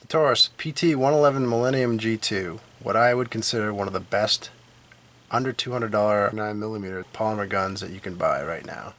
Taurus PT111 Millennium G2, what I would consider one of the best under $200 9mm polymer guns that you can buy right now.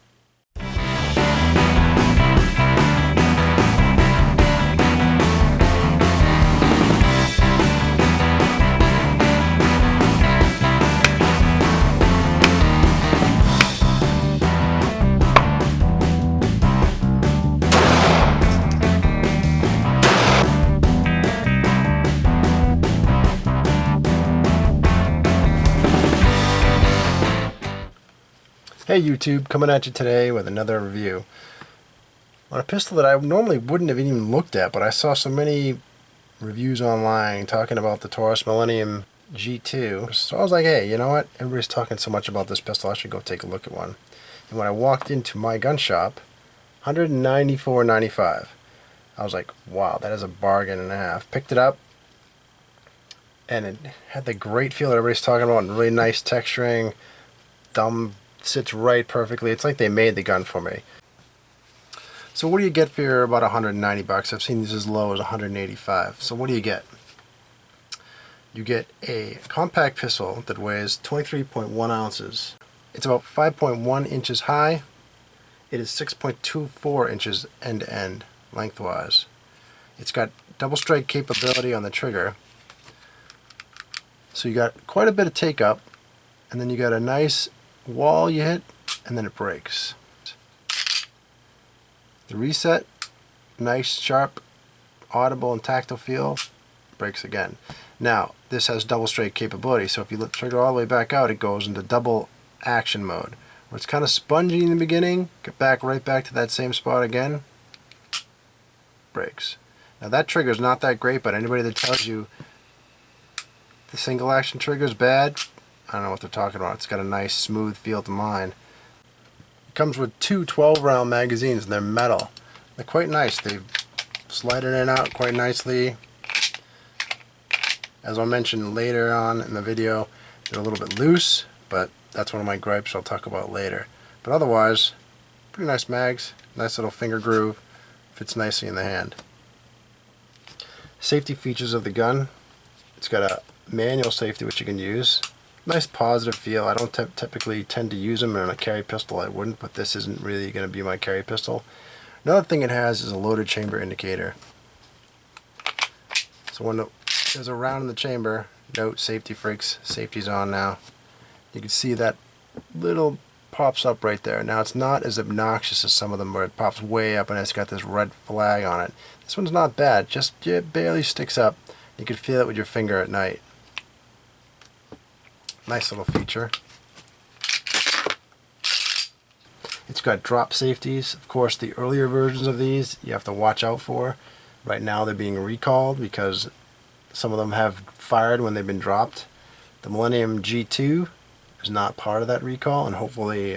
Hey YouTube, coming at you today with another review on a pistol that I normally wouldn't have even looked at, but I saw so many reviews online talking about the Taurus Millennium G2, so I was like, hey, you know what, everybody's talking so much about this pistol, I should go take a look at one. And when I walked into my gun shop, $194.95. I was like, wow, that is a bargain and a half. Picked it up, and it had the great feel that everybody's talking about, and really nice texturing. Thumb sits right perfectly. It's like they made the gun for me. So what do you get for about 190 bucks? I've seen these as low as 185. So what do you get? You get a compact pistol that weighs 23.1 ounces. It's about 5.1 inches high. It is 6.24 inches end to end lengthwise. It's got double strike capability on the trigger. So you got quite a bit of take up, and then you got a nice wall you hit, and then it breaks. The reset, nice, sharp, audible, and tactile feel, breaks again. Now, this has double strike capability, so if you let the trigger all the way back out, it goes into double action mode, where it's kind of spongy in the beginning, get back right back to that same spot again, breaks. Now that trigger is not that great, but anybody that tells you the single action trigger is bad, I don't know what they're talking about. It's got a nice smooth feel to mine. It comes with two 12-round magazines, and they're metal. They're quite nice. They slide in and out quite nicely. As I mentioned later on in the video, they're a little bit loose, but that's one of my gripes I'll talk about later. But otherwise, pretty nice mags, nice little finger groove, fits nicely in the hand. Safety features of the gun. It's got a manual safety which you can use. Nice positive feel. I don't typically tend to use them in a carry pistol. I wouldn't, but this isn't really going to be my carry pistol. Another thing it has is a loaded chamber indicator. So when there's a round in the chamber, note safety freaks, safety's on now. You can see that little pops up right there. Now it's not as obnoxious as some of them where it pops way up and it's got this red flag on it. This one's not bad, just it barely sticks up. You can feel it with your finger at night. Nice little feature. It's got drop safeties. Of course, the earlier versions of these you have to watch out for. Right now they're being recalled because some of them have fired when they've been dropped. The Millennium G2 is not part of that recall, and hopefully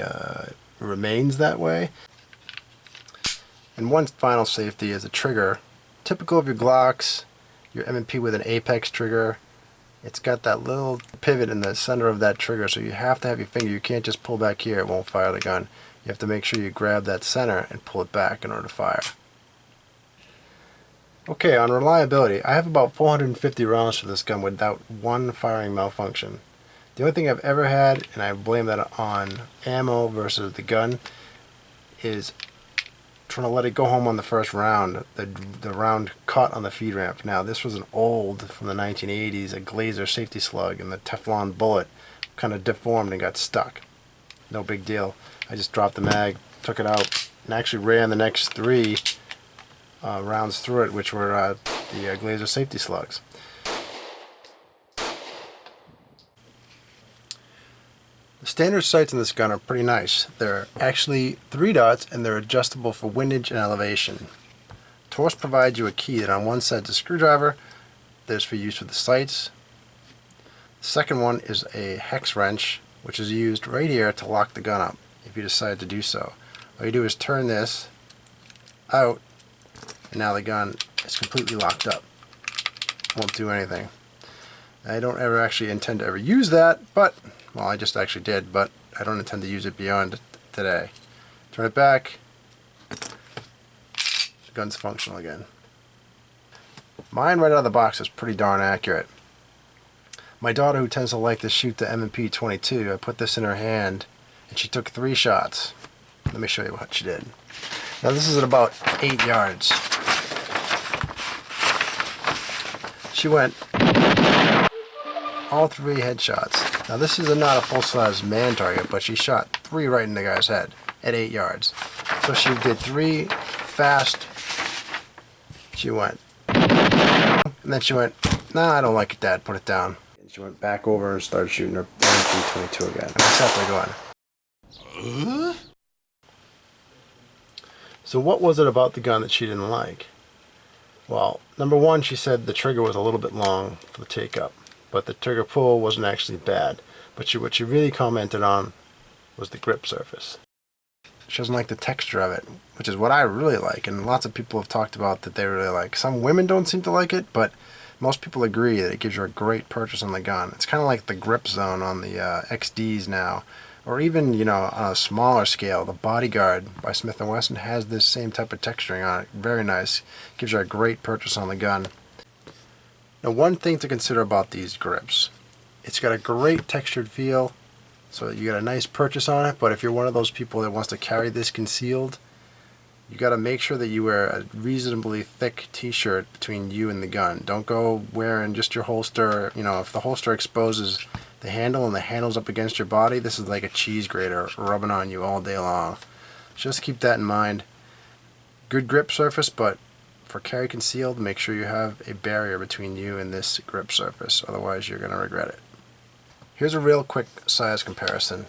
remains that way. And one final safety is a trigger. Typical of your Glocks, your M&P with an apex trigger. It's got that little pivot in the center of that trigger, so you have to have your finger. You can't just pull back here, it won't fire the gun. You have to make sure you grab that center and pull it back in order to fire. Okay, on reliability, I have about 450 rounds for this gun without one firing malfunction. The only thing I've ever had, and I blame that on ammo versus the gun, is trying to let it go home on the first round. The round caught on the feed ramp. Now this was an old from the 1980s, a Glazer safety slug, and the Teflon bullet kind of deformed and got stuck. No big deal. I just dropped the mag, took it out, and actually ran the next three rounds through it, which were the Glazer safety slugs. The standard sights in this gun are pretty nice. They're actually 3 dots and they're adjustable for windage and elevation. Taurus provides you a key that on one side is a screwdriver. There's for use with the sights. The second one is a hex wrench, which is used right here to lock the gun up if you decide to do so. All you do is turn this out, and now the gun is completely locked up. Won't do anything. I don't ever actually intend to ever use that, but, well, I just actually did, but I don't intend to use it beyond today. Turn it back, the gun's functional again. Mine right out of the box is pretty darn accurate. My daughter, who tends to like to shoot the M&P 22, I put this in her hand and she took 3 shots. Let me show you what she did. Now this is at about 8 yards. She went all 3 headshots. Now this is not a full-size man target, but she shot 3 right in the guy's head at 8 yards. So she did 3 fast. She went, and then she went, nah, I don't like it, Dad, put it down. And she went back over and started shooting her M&P 22 again. And I sat there going, so what was it about the gun that she didn't like? Well, number one, she said the trigger was a little bit long for the take-up, but the trigger pull wasn't actually bad. But what she really commented on was the grip surface. She doesn't like the texture of it, which is what I really like, and lots of people have talked about that they really like. Some women don't seem to like it, but most people agree that it gives you a great purchase on the gun. It's kind of like the grip zone on the XDs now, or even, you know, on a smaller scale, the Bodyguard by Smith & Wesson has this same type of texturing on it. Very nice. Gives you a great purchase on the gun. Now, one thing to consider about these grips, it's got a great textured feel, so you got a nice purchase on it, but if you're one of those people that wants to carry this concealed, you got to make sure that you wear a reasonably thick t-shirt between you and the gun. Don't go wearing just your holster. You know, if the holster exposes the handle and the handle's up against your body, this is like a cheese grater rubbing on you all day long. Just keep that in mind. Good grip surface, but for carry concealed, make sure you have a barrier between you and this grip surface. Otherwise, you're going to regret it. Here's a real quick size comparison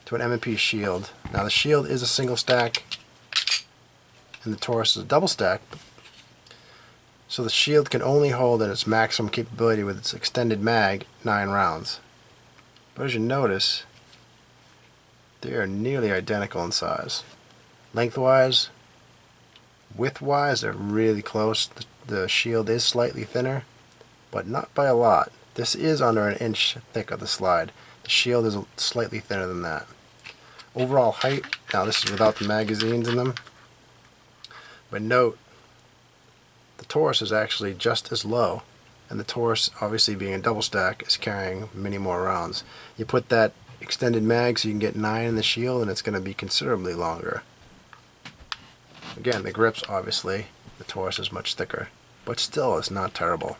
to an M&P shield. Now the shield is a single stack and the Taurus is a double stack. So the shield can only hold at its maximum capability with its extended mag 9 rounds. But as you notice, they are nearly identical in size. Lengthwise, widthwise, they're really close. The shield is slightly thinner, but not by a lot. This is under an inch thick of the slide. The shield is slightly thinner than that. Overall height, now this is without the magazines in them, but note, the Taurus is actually just as low, and the Taurus, obviously being a double stack, is carrying many more rounds. You put that extended mag so you can get 9 in the shield, and it's going to be considerably longer. Again, the grips, obviously, the Taurus is much thicker, but still it's not terrible.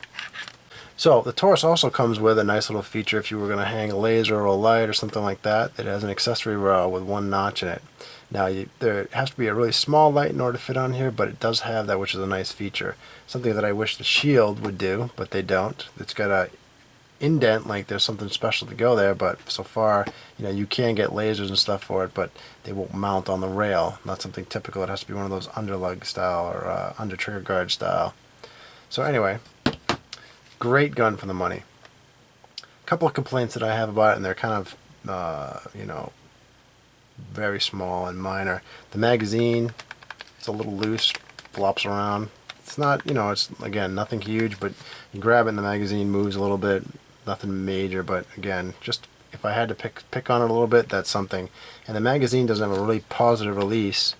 So the Taurus also comes with a nice little feature if you were going to hang a laser or a light or something like that. It has an accessory rail with 1 notch in it. Now there has to be a really small light in order to fit on here, but it does have that, which is a nice feature. Something that I wish the shield would do, but they don't. It's got a indent, like there's something special to go there, but so far, you know, you can get lasers and stuff for it, but they won't mount on the rail. Not something typical. It has to be one of those underlug style or under trigger guard style. So anyway, great gun for the money. A couple of complaints that I have about it, and they're kind of, you know, very small and minor. The magazine, it's a little loose, flops around. It's not, you know, it's, again, nothing huge, but you grab it and the magazine moves a little bit. Nothing major, but again, just if I had to pick on it a little bit, that's something. And the magazine doesn't have a really positive release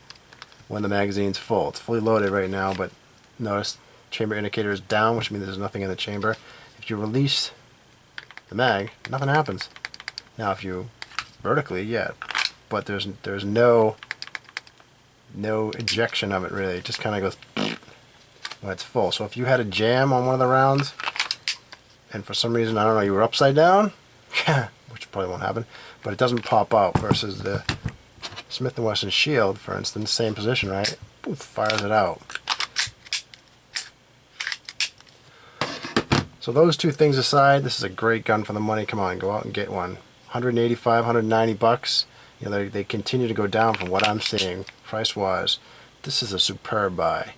when the magazine's full. It's fully loaded right now, but notice chamber indicator is down, which means there's nothing in the chamber. If you release the mag, nothing happens. Now if you vertically, yeah, but there's no ejection of it really. It just kind of goes when it's full. So if you had a jam on one of the rounds, and for some reason, I don't know, you were upside down, which probably won't happen, but it doesn't pop out, versus the Smith & Wesson shield, for instance, same position, right? Boom, fires it out. So those two things aside, this is a great gun for the money. Come on, go out and get one. 185, 190 bucks. You know, they continue to go down from what I'm seeing price-wise. This is a superb buy.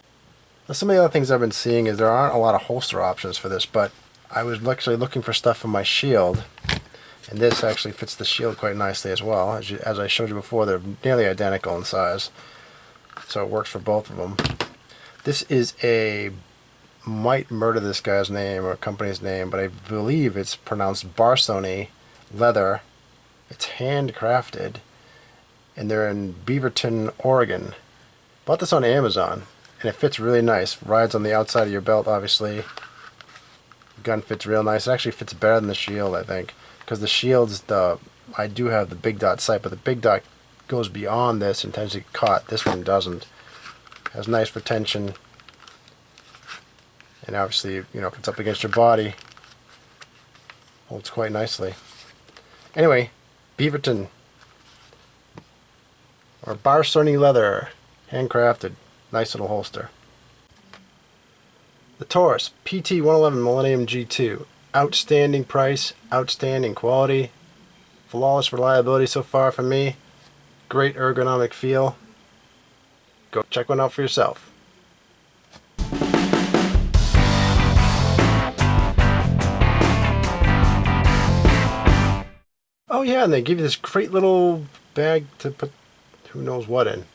Now, some of the other things I've been seeing is there aren't a lot of holster options for this, but I was actually looking for stuff for my shield, and this actually fits the shield quite nicely as well. As I showed you before, they're nearly identical in size, so it works for both of them. This is a, might murder this guy's name or company's name, but I believe it's pronounced Barsoni leather. It's handcrafted, and they're in Beaverton, Oregon. Bought this on Amazon, and it fits really nice. Rides on the outside of your belt, obviously. Gun fits real nice. It actually fits better than the shield, I think, because the shield's I do have the big dot sight, but the big dot goes beyond this and tends to get caught. This one doesn't. Has nice retention, and obviously, you know, if it's up against your body, holds quite nicely. Anyway, Beaverton, or Barsoni leather, handcrafted, nice little holster. The Taurus PT111 Millennium G2, outstanding price, outstanding quality, flawless reliability so far for me, great ergonomic feel. Go check one out for yourself. Oh yeah, and they give you this great little bag to put who knows what in.